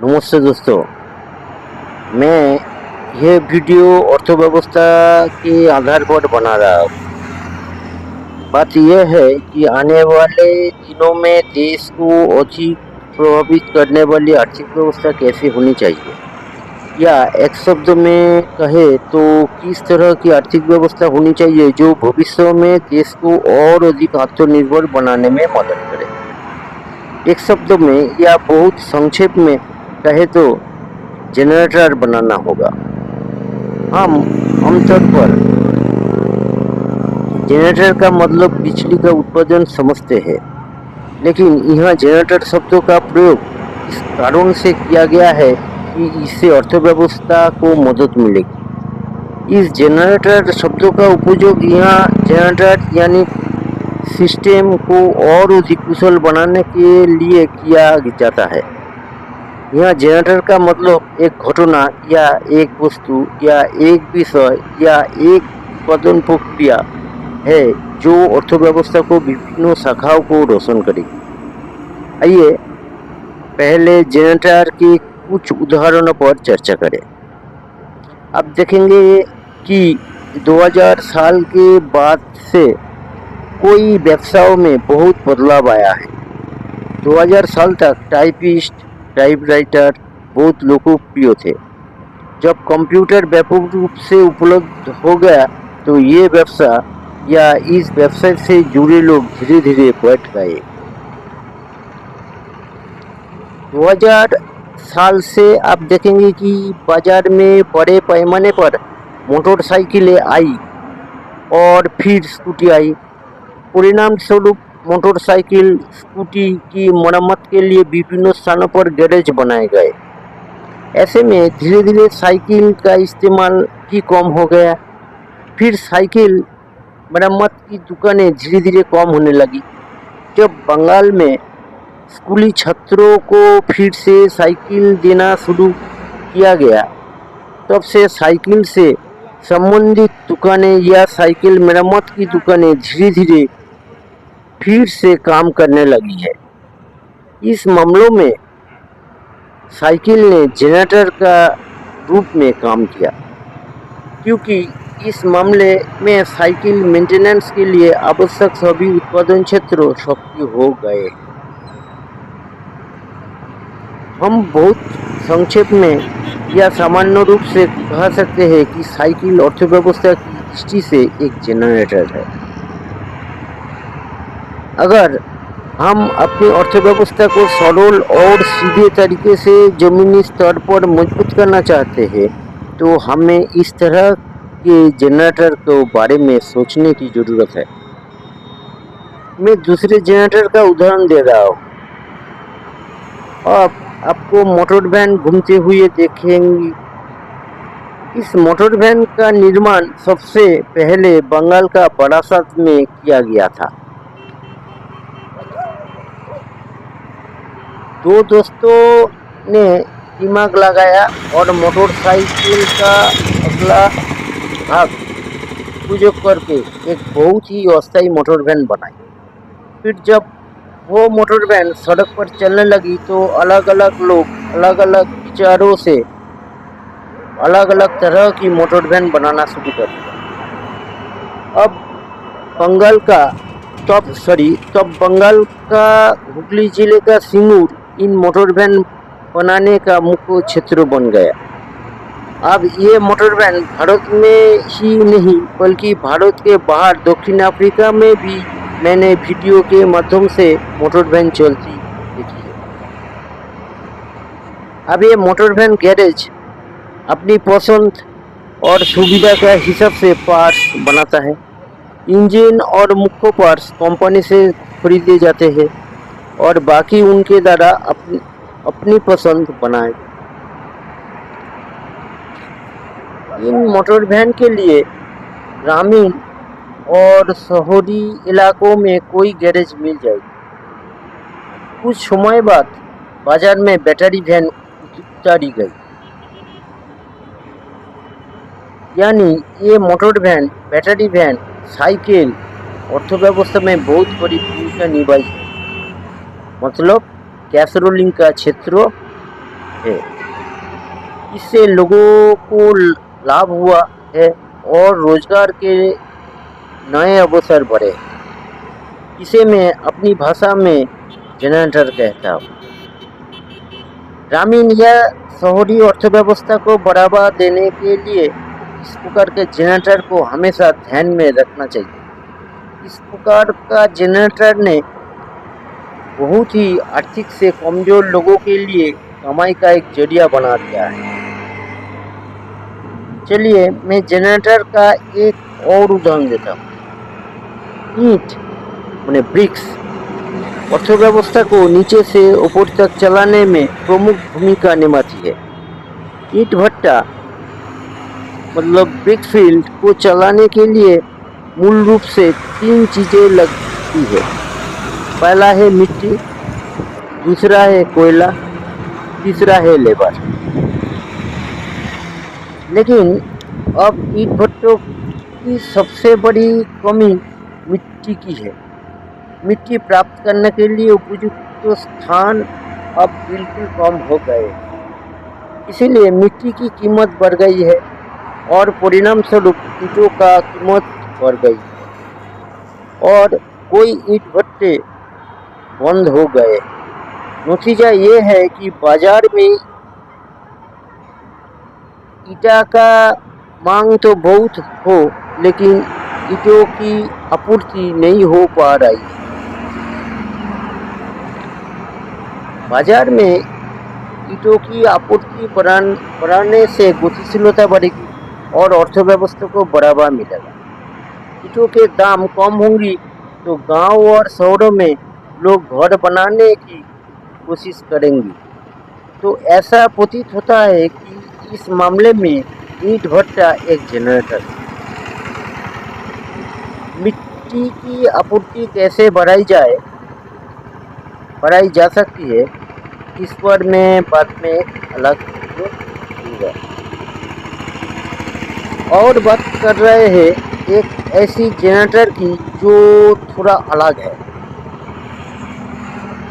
नमस्ते दोस्तों। मैं यह वीडियो अर्थव्यवस्था के आधार पर बना रहा हूँ। बात यह है कि आने वाले दिनों में देश को अधिक प्रभावित करने वाली आर्थिक व्यवस्था कैसी होनी चाहिए, या एक शब्द में कहे तो किस तरह की आर्थिक व्यवस्था होनी चाहिए जो भविष्य में देश को और अधिक आत्मनिर्भर बनाने में मदद करे। एक शब्द में या बहुत संक्षेप में कहे तो जनरेटर बनाना होगा। हम आमतौर पर जनरेटर का मतलब बिजली का उत्पादन समझते हैं, लेकिन यहाँ जनरेटर शब्दों का प्रयोग इस कारण से किया गया है कि इससे अर्थव्यवस्था को मदद मिलेगी। इस जनरेटर शब्दों का उपयोग यहाँ जनरेटर यानी सिस्टम को और अधिक कुशल बनाने के लिए किया जाता है। यहाँ जनरेटर का मतलब एक घटना या एक वस्तु या एक विषय या एक उत्पादन प्रक्रिया है जो अर्थव्यवस्था को विभिन्न शाखाओं को रोशन करेगी। आइए पहले जनरेटर के कुछ उदाहरणों पर चर्चा करें। आप देखेंगे कि 2000 साल के बाद से कोई व्यवसायों में बहुत बदलाव आया है। 2000 साल तक टाइपिस्ट, टाइपराइटर बहुत लोकप्रिय थे। जब कंप्यूटर व्यापक रूप से उपलब्ध हो गया तो ये व्यवसाय या इस व्यवसाय से जुड़े लोग धीरे धीरे बढ़ गए। 2000 साल से आप देखेंगे कि बाजार में बड़े पैमाने पर मोटरसाइकिलें आई और फिर स्कूटी आई। परिणाम स्वरूप मोटरसाइकिल, स्कूटी की मरम्मत के लिए विभिन्न स्थानों पर गैरेज बनाए गए। ऐसे में धीरे धीरे साइकिल का इस्तेमाल भी कम हो गया। फिर साइकिल मरम्मत की दुकानें धीरे धीरे कम होने लगी। जब बंगाल में स्कूली छात्रों को फिर से साइकिल देना शुरू किया गया, तब से साइकिल से संबंधित दुकानें या साइकिल मरम्मत की दुकानें धीरे धीरे फिर से काम करने लगी है। इस मामलों में साइकिल ने जनरेटर का रूप में काम किया, क्योंकि इस मामले में साइकिल मेंटेनेंस के लिए आवश्यक सभी उत्पादन क्षेत्र सक्रिय हो गए। हम बहुत संक्षेप में या सामान्य रूप से कह सकते हैं कि साइकिल अर्थव्यवस्था की दृष्टि से एक जनरेटर है। अगर हम अपनी अर्थव्यवस्था को सरल और सीधे तरीके से जमीनी स्तर पर मजबूत करना चाहते हैं तो हमें इस तरह के जनरेटर के बारे में सोचने की ज़रूरत है। मैं दूसरे जनरेटर का उदाहरण दे रहा हूँ। अब आपको मोटर वैन घूमते हुए देखेंगे। इस मोटर वैन का निर्माण सबसे पहले बंगाल का बारासात में किया गया था। दो दोस्तों ने दिमाग लगाया और मोटरसाइकिल का अगला भाग उपयोग करके एक बहुत ही अस्थायी मोटर वैन बनाई। फिर जब वो मोटर वैन सड़क पर चलने लगी तो अलग अलग लोग अलग अलग विचारों से अलग अलग तरह की मोटर वैन बनाना शुरू कर दिया। अब बंगाल का हुगली जिले का सिंगूर इन मोटर वैन बनाने का मुख्य क्षेत्र बन गया। अब ये मोटर वैन भारत में ही नहीं बल्कि भारत के बाहर दक्षिण अफ्रीका में भी मैंने वीडियो के माध्यम से मोटर वैन चलती देखी है। अब ये मोटर वैन गैरेज अपनी पसंद और सुविधा के हिसाब से पार्ट्स बनाता है। इंजन और मुख्य पार्ट्स कंपनी से खरीदे जाते हैं और बाकी उनके द्वारा अपनी पसंद बनाए। इन मोटर वैन के लिए ग्रामीण और शहरी इलाकों में कोई गैरेज मिल जाएगी। कुछ समय बाद बाजार में बैटरी वैन उतारी गई। यानी ये motor van, battery van, cycle अर्थव्यवस्था में बहुत बड़ी भूमिका निभाई है। मतलब कैसरोलिंग का क्षेत्र है। इससे लोगों को लाभ हुआ है और रोजगार के नए अवसर बढ़े। इसे मैं अपनी भाषा में जनरेटर कहता हूँ। ग्रामीण या शहरी अर्थव्यवस्था को बढ़ावा देने के लिए इस प्रकार के जनरेटर को हमेशा ध्यान में रखना चाहिए। इस प्रकार का जनरेटर ने बहुत ही आर्थिक से कमजोर लोगों के लिए कमाई का एक जरिया बना दिया है। चलिए मैं जनरेटर का एक और उदाहरण देता हूँ। ईंट माने ब्रिक्स अर्थव्यवस्था को नीचे से ऊपर तक चलाने में प्रमुख भूमिका निभाती है। ईंट भट्टा मतलब ब्रिक फील्ड को चलाने के लिए मूल रूप से 3 चीजें लगती है। पहला है मिट्टी, दूसरा है कोयला, तीसरा है लेबर। लेकिन अब ईंट भट्टों की सबसे बड़ी कमी मिट्टी की है। मिट्टी प्राप्त करने के लिए उपयुक्त स्थान अब बिल्कुल कम हो गए, इसीलिए मिट्टी की कीमत बढ़ गई है और परिणाम स्वरूप ईंटों का कीमत बढ़ गई है और कोई ईंट भट्टे बंद हो गए। नतीजा ये है कि बाजार में ईंटा का मांग तो बहुत हो, लेकिन ईंटों की आपूर्ति नहीं हो पा रही है। बाजार में ईंटों की आपूर्ति बढ़ाने से गतिशीलता बढ़ेगी और अर्थव्यवस्था को बढ़ावा मिलेगा। ईंटों के दाम कम होंगी तो गांव और शहरों में लोग घर बनाने की कोशिश करेंगे। तो ऐसा प्रतीत होता है कि इस मामले में ईंट भट्टा एक जनरेटर है। मिट्टी की आपूर्ति कैसे बढ़ाई जा सकती है, इस पर मैं बाद में एक अलग वीडियो दूंगा। और बात कर रहे हैं एक ऐसी जनरेटर की जो थोड़ा अलग है।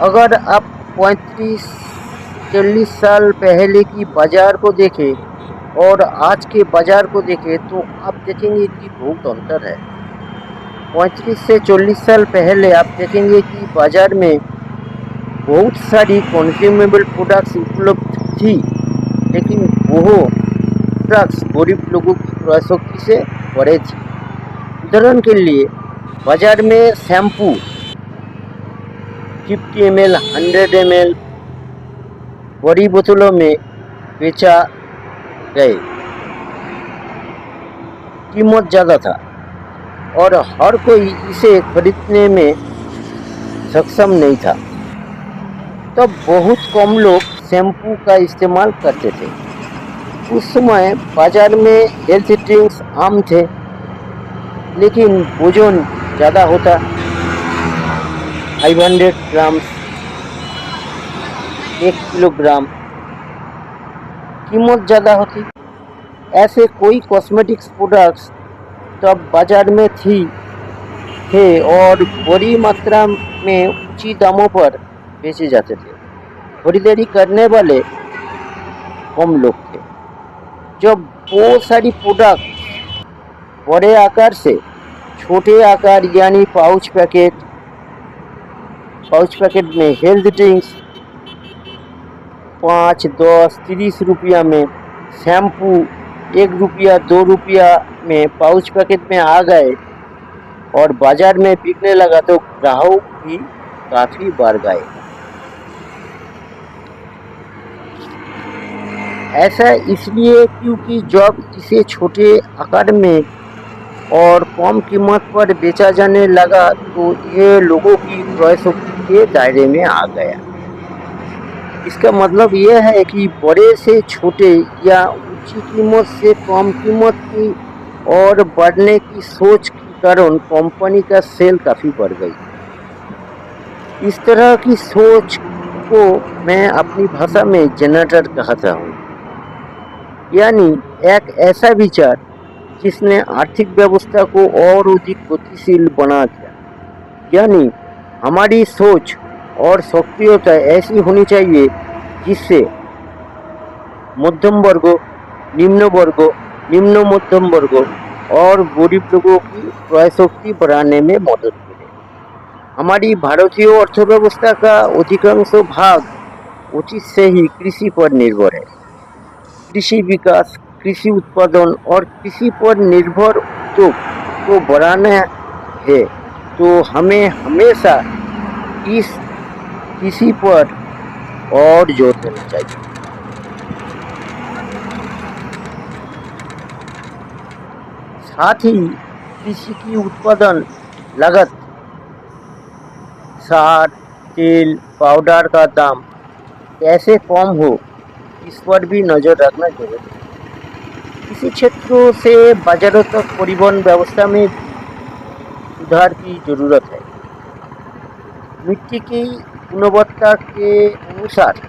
अगर आप 35-40 साल पहले की बाजार को देखें और आज के बाजार को देखें तो आप देखेंगे कि बहुत अंतर है। 35 से 40 साल पहले आप देखेंगे कि बाजार में बहुत सारी कंज्यूमेबल प्रोडक्ट्स उपलब्ध थी, लेकिन वो प्रोडक्ट्स गरीब लोगों की क्रय शक्ति से परे थी। उदाहरण के लिए बाजार में शैम्पू 50 ml, 100 ml बड़ी बोतलों में बेचा गए। कीमत ज़्यादा था और हर कोई इसे खरीदने में सक्षम नहीं था। तब बहुत कम लोग शैम्पू का इस्तेमाल करते थे। उस समय बाजार में हेल्थ ड्रिंक्स आम थे, लेकिन वजन ज़्यादा होता, 500 ग्राम, 1 किलोग्राम, कीमत ज़्यादा होती। ऐसे कोई कॉस्मेटिक्स प्रोडक्ट्स तब बाजार में थे और बड़ी मात्रा में ऊंची दामों पर बेचे जाते थे। खरीदारी करने वाले कम लोग थे। जब वो सारी प्रोडक्ट बड़े आकार से छोटे आकार यानी पाउच पैकेट में हेल्थ ड्रिंक्स 5, 10, 30 रुपया में, शैम्पू 1 रुपया 2 रुपया में पाउच पैकेट में आ गए और बाजार में बिकने लगा तो ग्राहक भी काफी बढ़ गए। ऐसा इसलिए क्योंकि जब इसे छोटे आकार में और कम कीमत पर बेचा जाने लगा तो ये लोगों की क्रय शक्ति के दायरे में आ गया। इसका मतलब यह है कि बड़े से छोटे या ऊंची कीमत से कम कीमत की और बढ़ने की सोच के कारण कंपनी का सेल काफ़ी बढ़ गई। इस तरह की सोच को मैं अपनी भाषा में जनरेटर कहता हूँ, यानी एक ऐसा विचार जिसने आर्थिक व्यवस्था को और अधिक गतिशील बना दिया। यानी हमारी सोच और सक्रियता ऐसी होनी चाहिए जिससे मध्यम वर्ग, निम्न वर्ग, निम्न मध्यम वर्ग और गरीब लोगों की क्रय शक्ति बढ़ाने में मदद मिले। हमारी भारतीय अर्थव्यवस्था का अधिकांश भाग अतीत से ही कृषि पर निर्भर है। कृषि विकास, कृषि उत्पादन और कृषि पर निर्भर उद्योग को बढ़ाना है तो हमें हमेशा इस कृषि पर और जोर देना चाहिए। साथ ही कृषि की उत्पादन लागत, सार, तेल, पाउडर का दाम कैसे कम हो, इस पर भी नजर रखना जरूरी है। कृषि क्षेत्रों से बाजारों तक परिवहन व्यवस्था में भी सुधार की जरूरत है। मिट्टी की गुणवत्ता के अनुसार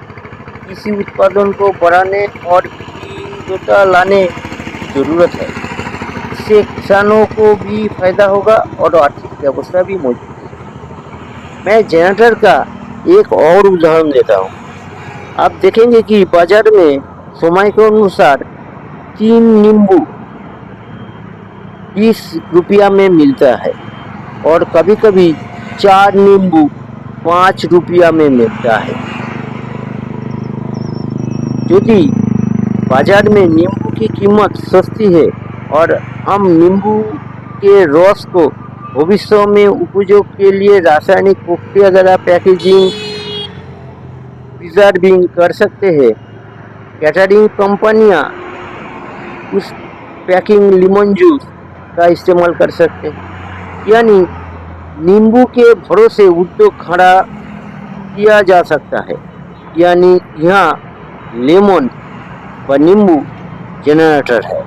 कृषि उत्पादन को बढ़ाने और विविधता लाने की जरूरत है। इससे किसानों को भी फायदा होगा और आर्थिक व्यवस्था भी मजबूत होगी। मैं जनरेटर का एक और उदाहरण देता हूँ। आप देखेंगे कि बाजार में समय के अनुसार 3 नींबू 20 रुपया में मिलता है और कभी कभी 4 नींबू 5 रुपया में मिलता है। यदि बाजार में नींबू की कीमत सस्ती है और हम नींबू के रस को भविष्य में उपयोग के लिए रासायनिक प्रक्रिया द्वारा पैकेजिंग, प्रिजर्विंग कर सकते हैं। कैटरिंग कंपनियां उस पैकिंग लेमन जूस का इस्तेमाल कर सकते हैं। यानी नींबू के भरोसे उद्योग खड़ा किया जा सकता है। यानी यहाँ लेमन व नींबू जनरेटर है।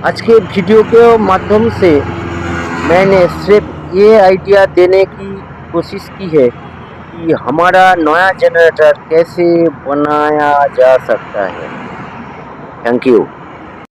आज के वीडियो के माध्यम से मैंने सिर्फ ये आइडिया देने की कोशिश की है कि हमारा नया जनरेटर कैसे बनाया जा सकता है। Thank you.